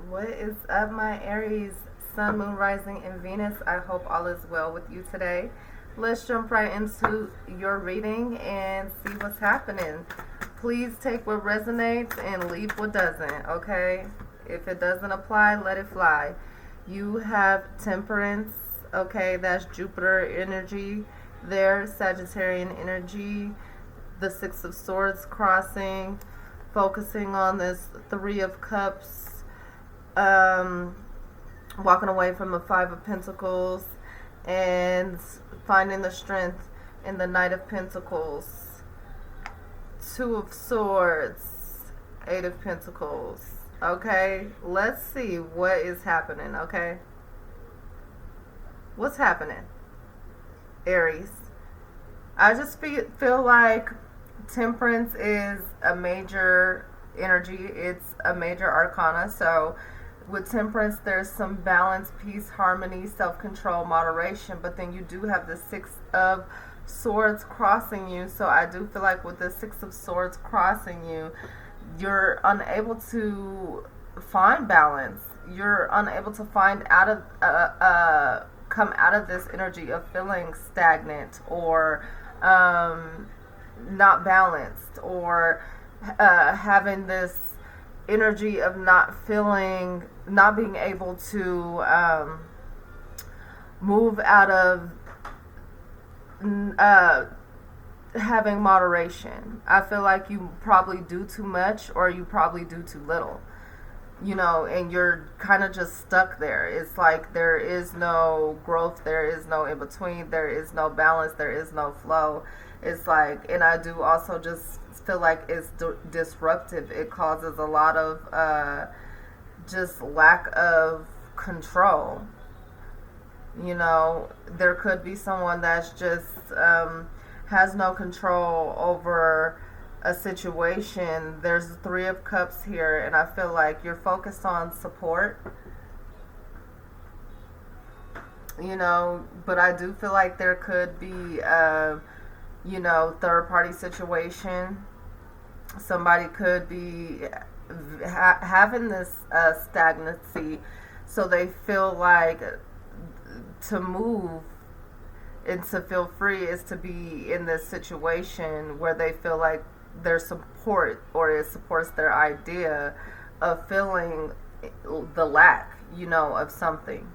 What is up, my Aries, Sun, Moon, Rising, and Venus? I hope all is well with you today. Let's jump right into your reading and see what's happening. Please take what resonates and leave what doesn't, okay? If it doesn't apply, let it fly. You have Temperance, okay? That's Jupiter energy there, Sagittarian energy, the Six of Swords crossing, focusing on this Three of Cups, walking away from the Five of Pentacles and finding the strength in the Knight of Pentacles, Two of Swords, Eight of Pentacles. Okay, let's see what is happening. Okay, what's happening, Aries? I just feel like Temperance is a major energy. It's a major arcana. So with Temperance, there's some balance, peace, harmony, self-control, moderation. But then you do have the Six of Swords crossing you. So I do feel like with the Six of Swords crossing you, you're unable to find balance. You're unable to find out of come out of this energy of feeling stagnant or not balanced, or having this energy of not being able to move out of having moderation. I feel like you probably do too much or you probably do too little, and you're kind of just stuck there. It's like there is no growth, there is no in between, there is no balance, there is no flow. It's like, and I do also just feel like it's disruptive. It causes a lot of just lack of control. There could be someone that's just has no control over a situation. There's Three of Cups here, and I feel like you're focused on support, but I do feel like there could be third party situation. Somebody could be having this stagnancy, so they feel like to move and to feel free is to be in this situation where they feel like their support, or it supports their idea of feeling the lack, of something.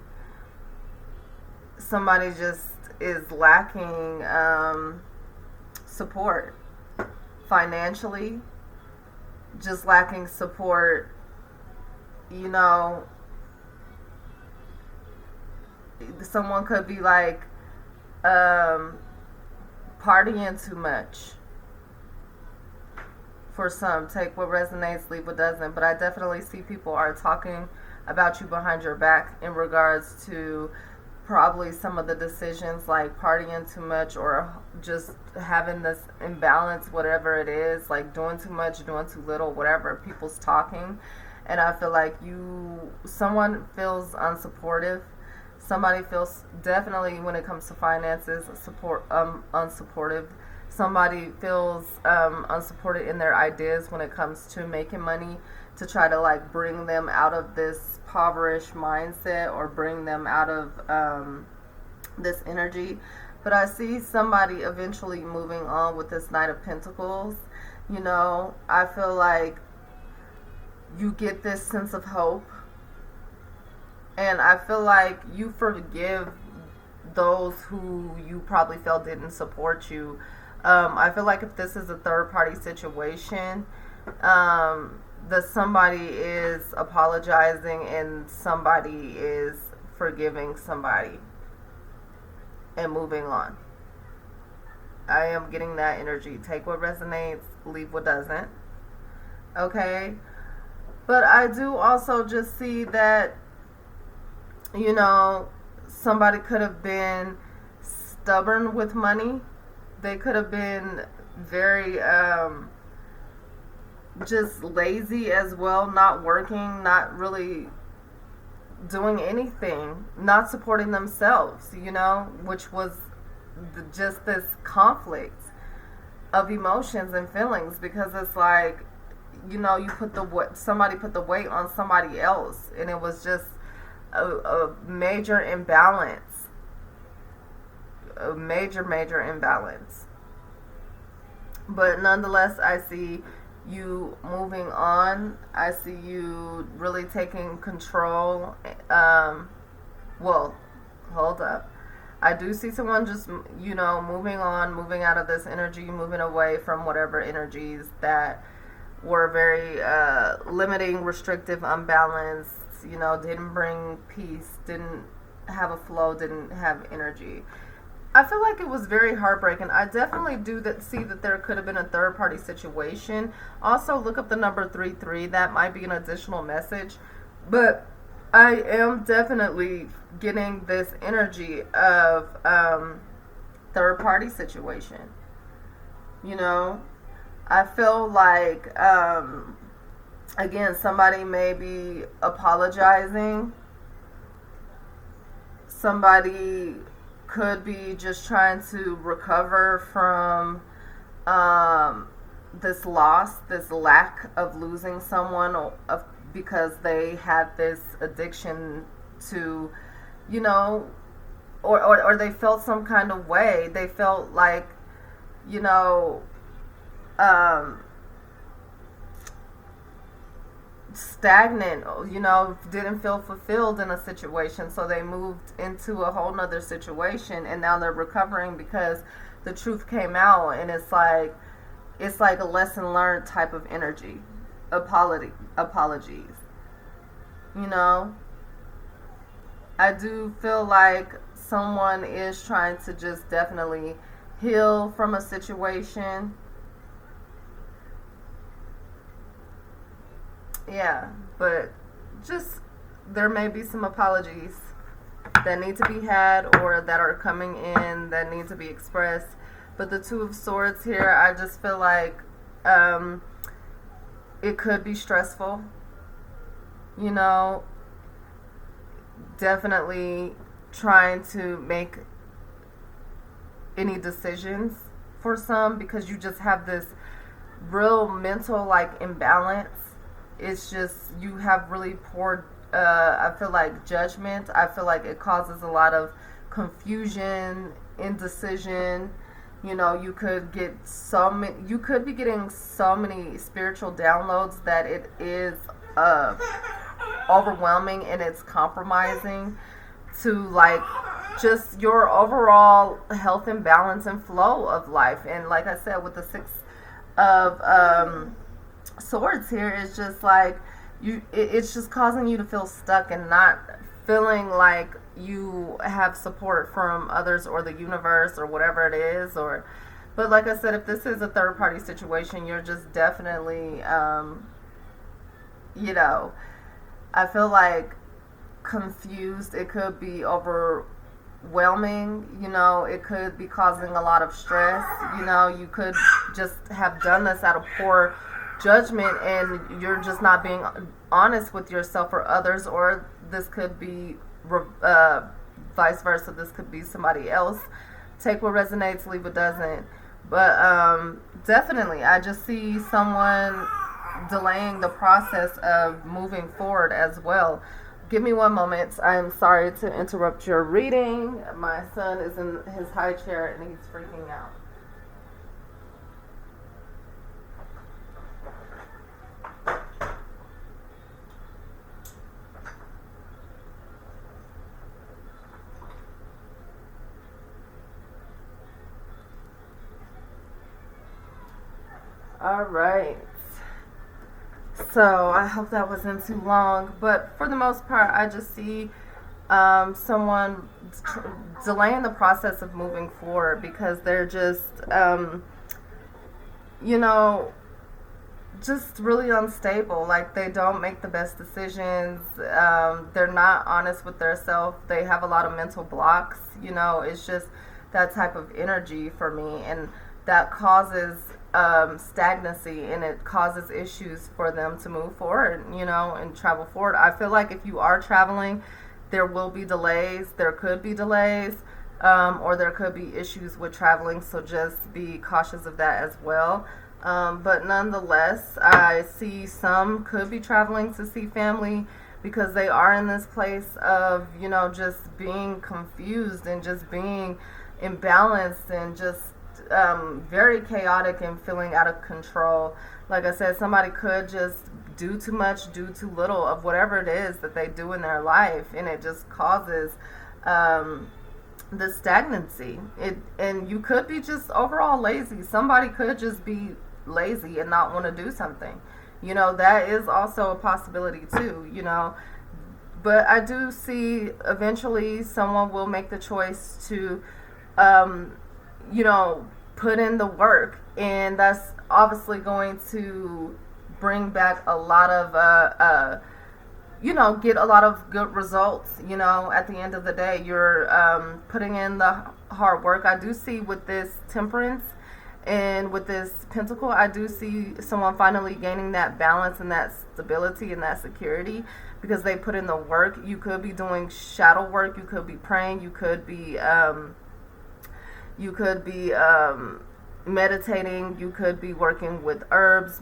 Somebody just is lacking support financially, just lacking support, someone could be like partying too much. For some, take what resonates, leave what doesn't. But I definitely see people are talking about you behind your back in regards to probably some of the decisions, like partying too much or just having this imbalance, whatever it is, like doing too much, doing too little, whatever. People's talking, and I feel like someone feels unsupportive. Somebody feels, definitely when it comes to finances, unsupportive. Somebody feels unsupported in their ideas when it comes to making money, to try to like bring them out of this impoverished mindset or bring them out of this energy. But I see somebody eventually moving on with this Knight of Pentacles. I feel like you get this sense of hope, and I feel like you forgive those who you probably felt didn't support you. I feel like if this is a third party situation, that somebody is apologizing and somebody is forgiving somebody and moving on. I am getting that energy. Take what resonates, leave what doesn't. Okay? But I do also just see that, somebody could have been stubborn with money. They could have been very just lazy as well, not working, not really doing anything, not supporting themselves, which was just this conflict of emotions and feelings, because it's like you put somebody put the weight on somebody else, and it was just a major imbalance, a major imbalance. But nonetheless, I see you moving on. I see you really taking control. Well, hold up. I do see someone just, moving on, moving out of this energy, moving away from whatever energies that were very limiting, restrictive, unbalanced, didn't bring peace, didn't have a flow, didn't have energy. I feel like it was very heartbreaking. I definitely see that there could have been a third party situation. Also, look up the number 33. That might be an additional message. But I am definitely getting this energy of third party situation. I feel like, again, somebody may be apologizing. Somebody could be just trying to recover from this loss, this lack of losing someone, because they had this addiction to, or they felt some kind of way. They felt like, stagnant, didn't feel fulfilled in a situation, so they moved into a whole nother situation, and now they're recovering because the truth came out, and it's like a lesson learned type of energy. Apologies. I do feel like someone is trying to just definitely heal from a situation. Yeah, but just there may be some apologies that need to be had or that are coming in that need to be expressed. But the Two of Swords here, I just feel like it could be stressful. Definitely trying to make any decisions for some, because you just have this real mental imbalance. It's just you have really poor I feel like judgment. I feel like it causes a lot of confusion, indecision. You could be getting so many spiritual downloads that it is overwhelming, and it's compromising to just your overall health and balance and flow of life. And like I said, with the Six of Swords here, it's just it's just causing you to feel stuck and not feeling like you have support from others or the universe or whatever it is. But like I said, if this is a third party situation, you're just definitely I feel like confused. It could be overwhelming. It could be causing a lot of stress. You could just have done this out of poor judgment, and you're just not being honest with yourself or others. Or this could be vice versa. This could be somebody else. Take what resonates, leave what doesn't. But definitely, I just see someone delaying the process of moving forward as well. Give me one moment. I'm sorry to interrupt your reading. My son is in his high chair and he's freaking out. All right. So I hope that wasn't too long, but for the most part, I just see someone delaying the process of moving forward because they're just, just really unstable. Like, they don't make the best decisions. They're not honest with themselves. They have a lot of mental blocks. It's just that type of energy for me, and that causes stagnancy, and it causes issues for them to move forward, and travel forward. I feel like if you are traveling, there will be delays. There could be delays, or there could be issues with traveling, so just be cautious of that as well. But nonetheless, I see some could be traveling to see family because they are in this place of, just being confused and just being imbalanced and just very chaotic and feeling out of control. Like I said, somebody could just do too much, do too little of whatever it is that they do in their life, and it just causes the stagnancy. And you could be just overall lazy. Somebody could just be lazy and not want to do something. That is also a possibility too. But I do see eventually someone will make the choice to um, put in the work, and that's obviously going to bring back a lot of get a lot of good results. At the end of the day, you're putting in the hard work. I do see with this temperance and with this pentacle, I do see someone finally gaining that balance and that stability and that security because they put in the work. You could be doing shadow work. You could be praying. You could be meditating. You could be working with herbs,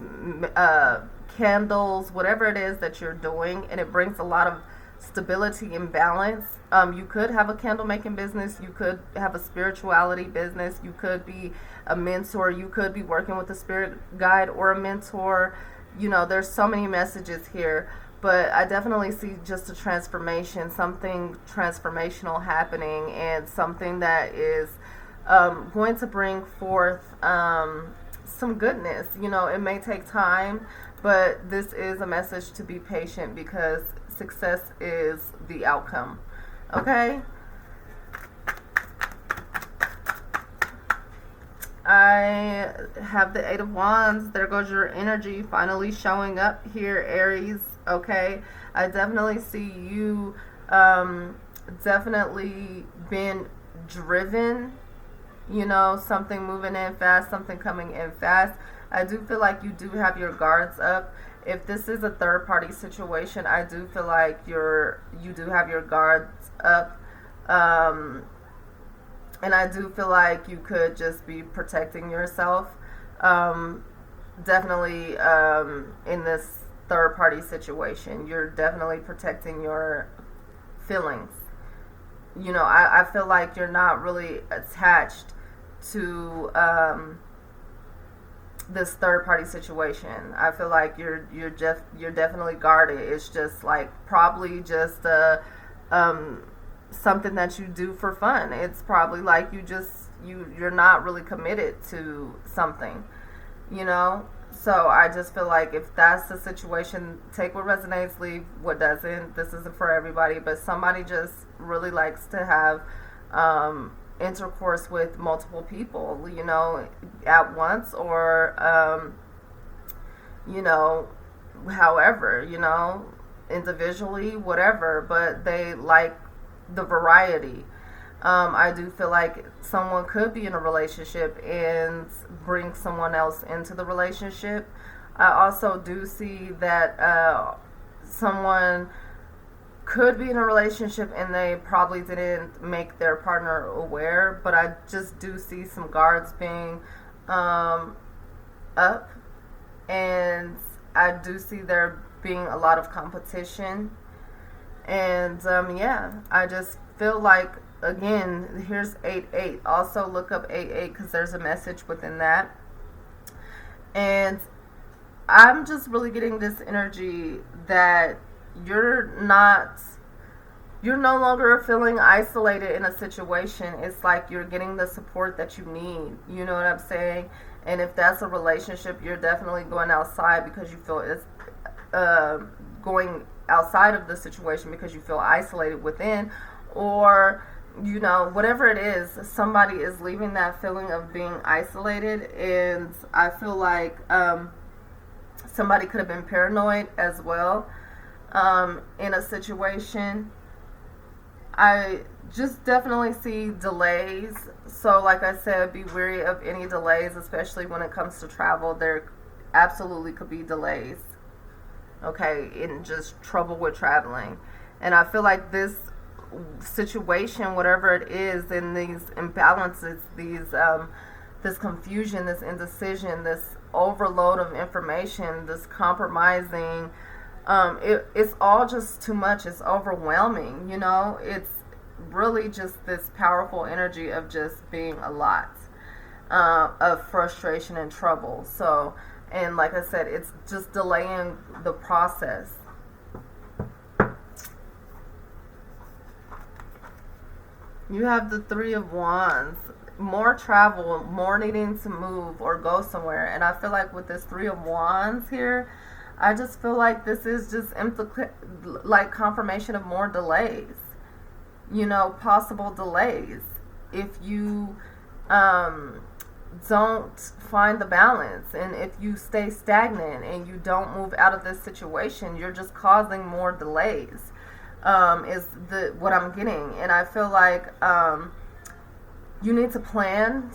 candles, whatever it is that you're doing, and it brings a lot of stability and balance. You could have a candle making business. You could have a spirituality business. You could be a mentor. You could be working with a spirit guide or a mentor. There's so many messages here, but I definitely see just a transformation, something transformational happening, and something that is going to bring forth some goodness. It may take time, but this is a message to be patient because success is the outcome. Okay? I have the Eight of Wands. There goes your energy finally showing up here, Aries. Okay? I definitely see you definitely been driven. Something moving in fast, something coming in fast. I do feel like you do have your guards up. If this is a third party situation, I do feel like you do have your guards up. And I do feel like you could just be protecting yourself. Definitely in this third party situation, you're definitely protecting your feelings. I feel like you're not really attached to this third party situation. I feel like you're definitely guarded. It's just like probably just something that you do for fun. It's probably like you're not really committed to something, So I just feel like if that's the situation, take what resonates, leave what doesn't. This isn't for everybody, but somebody just really likes to have intercourse with multiple people, at once or, however, individually, whatever, but they like the variety. I do feel like someone could be in a relationship and bring someone else into the relationship. I also do see that someone could be in a relationship and they probably didn't make their partner aware, but I just do see some guards being up, and I do see there being a lot of competition. And I just feel like, again, here's 8-8. Also look up 8-8 because there's a message within that. And I'm just really getting this energy that you're no longer feeling isolated in a situation. It's like you're getting the support that you need. You know what I'm saying? And if that's a relationship, you're definitely going outside because you feel it's going outside of the situation because you feel isolated within, or whatever it is, somebody is leaving that feeling of being isolated. And I feel like somebody could have been paranoid as well in a situation. I just definitely see delays. So like I said, be wary of any delays, especially when it comes to travel. There absolutely could be delays, okay, and just trouble with traveling. And I feel like this situation, whatever it is, and these imbalances, these this confusion, this indecision, this overload of information, this compromising, it's all just too much. It's overwhelming, it's really just this powerful energy of just being a lot, of frustration and trouble. So, and like I said, it's just delaying the process. You have the Three of Wands. More travel, more needing to move or go somewhere. And I feel like with this Three of Wands here, I just feel like this is just like confirmation of more delays. Possible delays. If you don't find the balance, and if you stay stagnant and you don't move out of this situation, you're just causing more delays, is what I'm getting. And I feel like you need to plan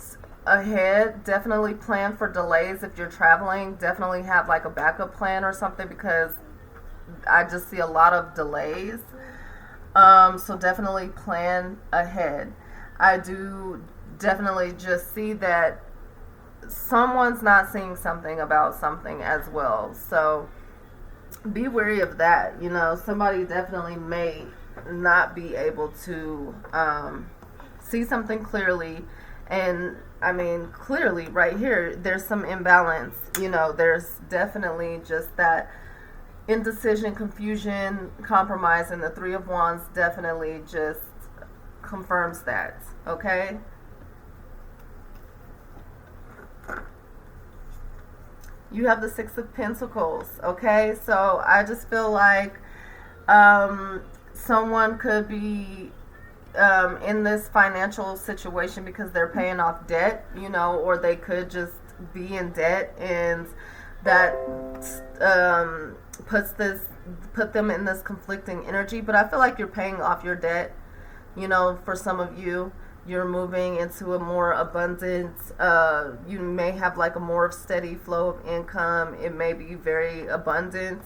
ahead. Definitely plan for delays. If you're traveling, definitely have like a backup plan or something, because I just see a lot of delays. So definitely plan ahead. I do definitely just see that someone's not seeing something about something as well. So be wary of that. Somebody definitely may not be able to see something clearly. And I mean, clearly right here, there's some imbalance. There's definitely just that indecision, confusion, compromise, and the Three of Wands definitely just confirms that. Okay? You have the Six of Pentacles. Okay? So I just feel like someone could be in this financial situation because they're paying off debt, or they could just be in debt, and that put them in this conflicting energy. But I feel like you're paying off your debt. For some of you, you're moving into a more abundant, you may have like a more steady flow of income. It may be very abundant,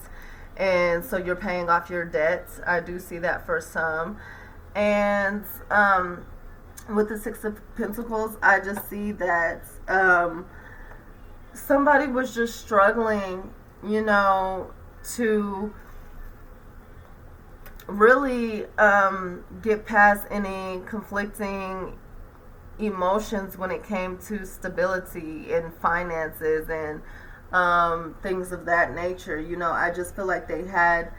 and so you're paying off your debts. I do see that for some. And with the Six of Pentacles, I just see that somebody was just struggling, to really get past any conflicting emotions when it came to stability and finances and things of that nature. I just feel like they had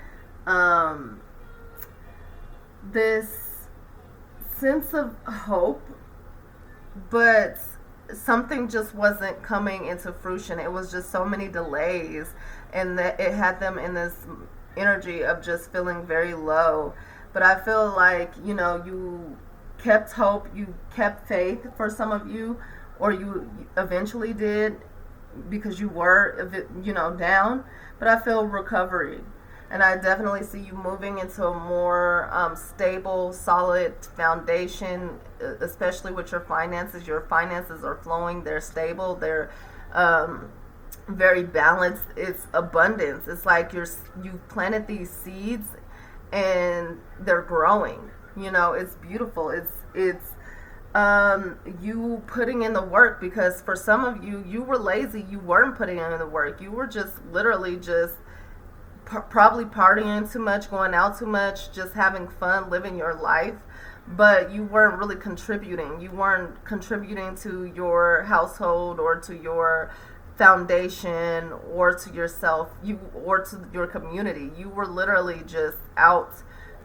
this sense of hope, but something just wasn't coming into fruition. It was just so many delays, and that it had them in this energy of just feeling very low. But I feel like, you kept hope, you kept faith for some of you, or you eventually did, because you were, down. But I feel recovery. And I definitely see you moving into a more stable, solid foundation, especially with your finances. Your finances are flowing. They're stable. They're very balanced. It's abundance. It's like you've planted these seeds and they're growing. It's beautiful. It's you putting in the work, because for some of you, you were lazy. You weren't putting in the work. You were just literally just probably partying too much, going out too much, just having fun, living your life, but you weren't really contributing. You weren't contributing to your household or to your foundation or to yourself, or to your community. You were literally just out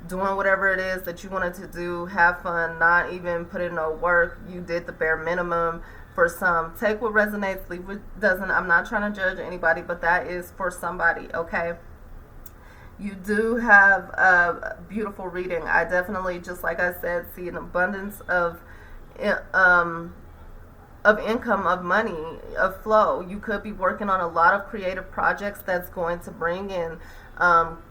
doing whatever it is that you wanted to do, have fun, not even put in no work. You did the bare minimum. For some, take what resonates, leave what doesn't. I'm not trying to judge anybody, but that is for somebody. Okay? You do have a beautiful reading. I definitely, just like I said, see an abundance of income, of money, of flow. You could be working on a lot of creative projects that's going to bring in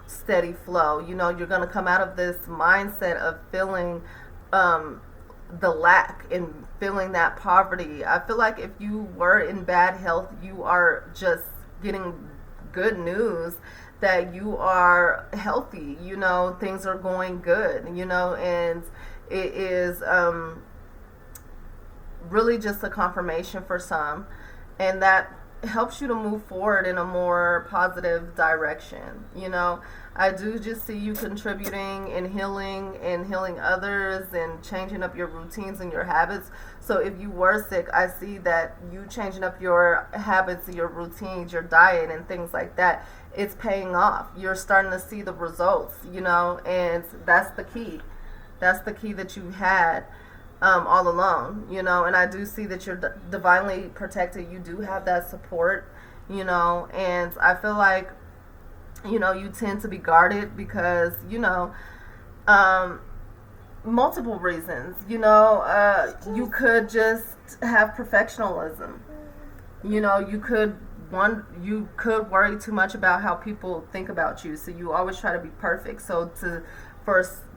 steady flow. You're going to come out of this mindset of feeling the lack and feeling that poverty. I feel like if you were in bad health, you are just getting good news that you are healthy. Things are going good, and it is really just a confirmation for some. And that helps you to move forward in a more positive direction. I do just see you contributing and healing others and changing up your routines and your habits. So if you were sick, I see that you changing up your habits, your routines, your diet and things like that. It's paying off. You're starting to see the results, and that's the key. That's the key that you had all along, and I do see that you're divinely protected. You do have that support, and I feel like, you tend to be guarded because, multiple reasons, you could just have perfectionism, you could worry too much about how people think about you, so you always try to be perfect. So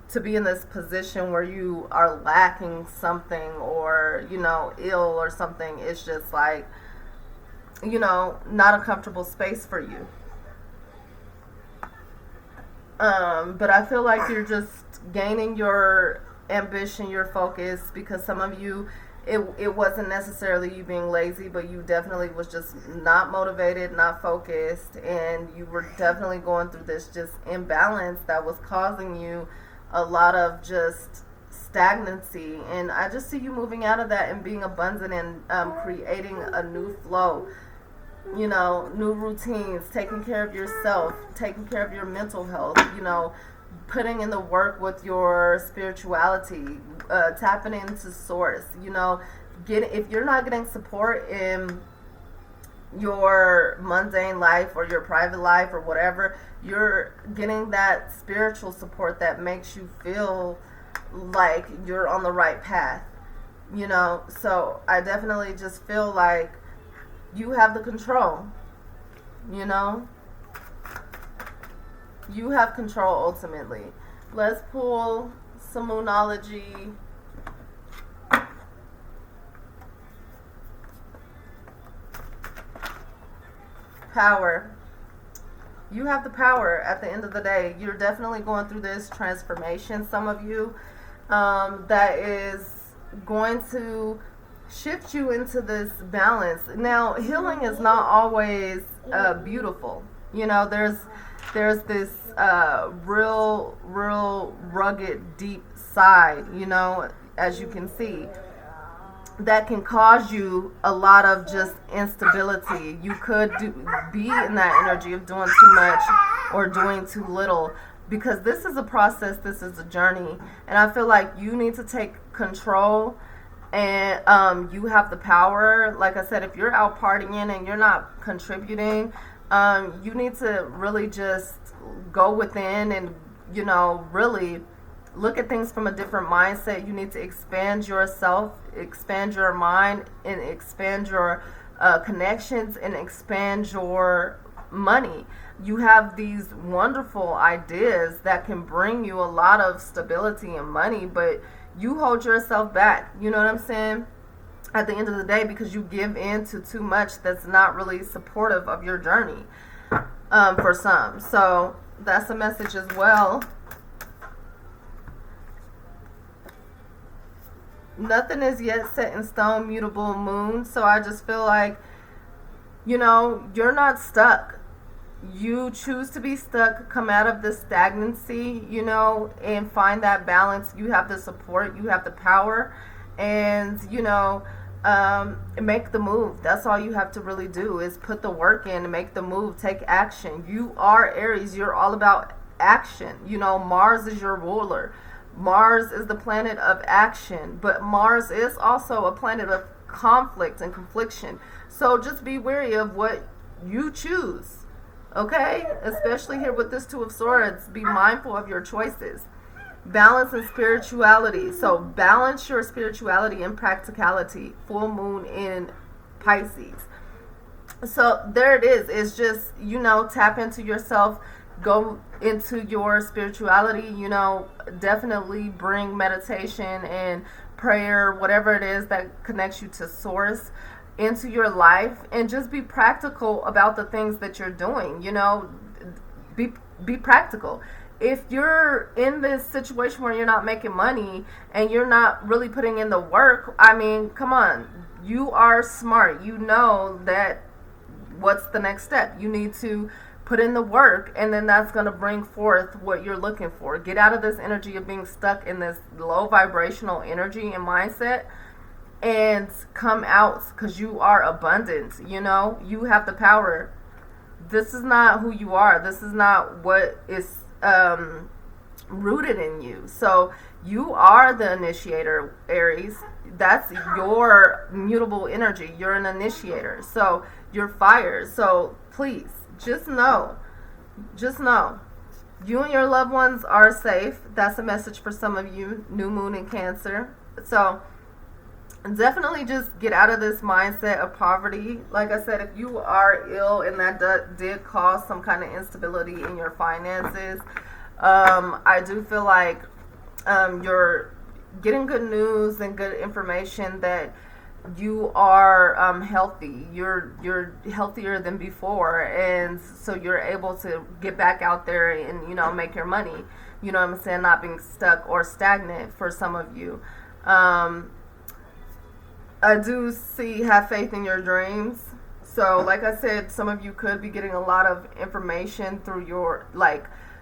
to be in this position where you are lacking something or, ill or something, it's just like, not a comfortable space for you. But I feel like you're just gaining your ambition, your focus, because some of you, it wasn't necessarily you being lazy, but you definitely was just not motivated, not focused, and you were definitely going through this just imbalance that was causing you a lot of just stagnancy. And I just see you moving out of that and being abundant and creating a new flow, new routines, taking care of yourself, taking care of your mental health, putting in the work with your spirituality, tapping into source, if you're not getting support in your mundane life or your private life or whatever, you're getting that spiritual support that makes you feel like you're on the right path, so I definitely just feel like you have the control, you have control ultimately. Let's pull some Moonology. Power. You have the power at the end of the day. You're definitely going through this transformation, some of you, that is going to shift you into this balance. Now, healing is not always beautiful. There's this real rugged, deep side, as you can see, that can cause you a lot of just instability. You could be in that energy of doing too much or doing too little, because this is a process, this is a journey, and I feel like you need to take control. And you have the power. Like I said, if you're out partying and you're not contributing, you need to really just go within and, really look at things from a different mindset. You need to expand yourself, expand your mind, and expand your connections, and expand your money. You have these wonderful ideas that can bring you a lot of stability and money, but you hold yourself back, you know what I'm saying, at the end of the day, because you give in to too much that's not really supportive of your journey, for some. So that's a message as well. Nothing is yet set in stone, mutable moon. So I just feel like, you're not stuck. You choose to be stuck, come out of the stagnancy, and find that balance. You have the support, you have the power, and, make the move. That's all you have to really do, is put the work in and make the move, take action. You are Aries, you're all about action. Mars is your ruler. Mars is the planet of action, but Mars is also a planet of conflict and confliction. So just be wary of what you choose. Okay? Especially here with this Two of Swords, be mindful of your choices. Balance and spirituality. So balance your spirituality and practicality. Full moon in Pisces. So there it is. It's just, tap into yourself. Go into your spirituality. Definitely bring meditation and prayer, whatever it is that connects you to source, into your life, and just be practical about the things that you're doing. Be practical. If you're in this situation where you're not making money and you're not really putting in the work, I mean, come on, you are smart. You know that what's the next step? You need to put in the work, and then that's going to bring forth what you're looking for. Get out of this energy of being stuck in this low vibrational energy and mindset, and come out, because you are abundant. You have the power. This is not who you are. This is not what is rooted in you. So you are the initiator, Aries. That's your mutable energy. You're an initiator. So you're fire. So please, just know, you and your loved ones are safe. That's a message for some of you, new moon in Cancer. So definitely just get out of this mindset of poverty. Like I said, if you are ill and that did cause some kind of instability in your finances, I do feel like you're getting good news and good information that you are healthy. You're healthier than before, and so you're able to get back out there and make your money. You know what I'm saying? Not being stuck or stagnant for some of you. I do see have faith in your dreams. So like I said, some of you could be getting a lot of information through your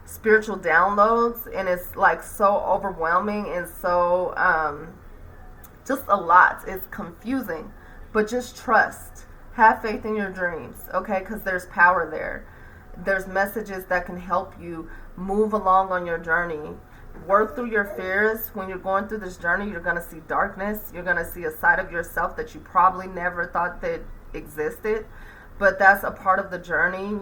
spiritual downloads, and it's so overwhelming and so just a lot. It's confusing, but just trust. Have faith in your dreams, okay? Because there's power there. There's messages that can help you move along on your journey. Work through your fears. When you're going through this journey, you're going to see darkness. You're going to see a side of yourself that you probably never thought that existed. But that's a part of the journey,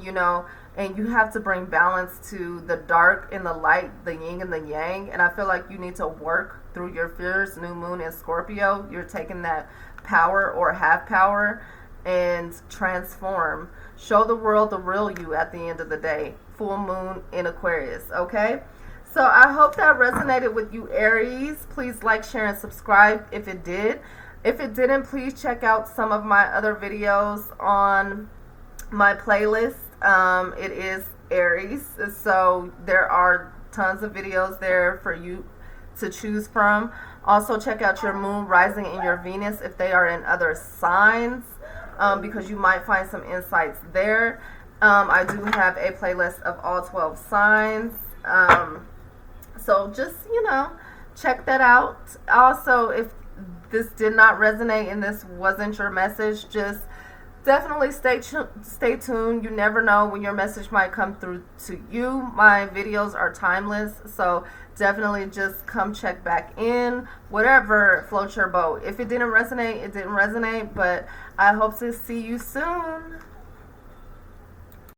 and you have to bring balance to the dark and the light, the yin and the yang. And I feel like you need to work through your fears. New moon in Scorpio, you're taking that power or have power and transform. Show the world the real you at the end of the day. Full moon in Aquarius, okay? So I hope that resonated with you, Aries. Please like, share, and subscribe if it did. If it didn't, please check out some of my other videos on my playlist. It is Aries, so there are tons of videos there for you to choose from. Also, check out your moon, rising, and your Venus if they are in other signs, because you might find some insights there. I do have a playlist of all 12 signs. So just, check that out. Also, if this did not resonate and this wasn't your message, just definitely stay tuned. You never know when your message might come through to you. My videos are timeless, so definitely just come check back in. Whatever floats your boat. If it didn't resonate, it didn't resonate, but I hope to see you soon.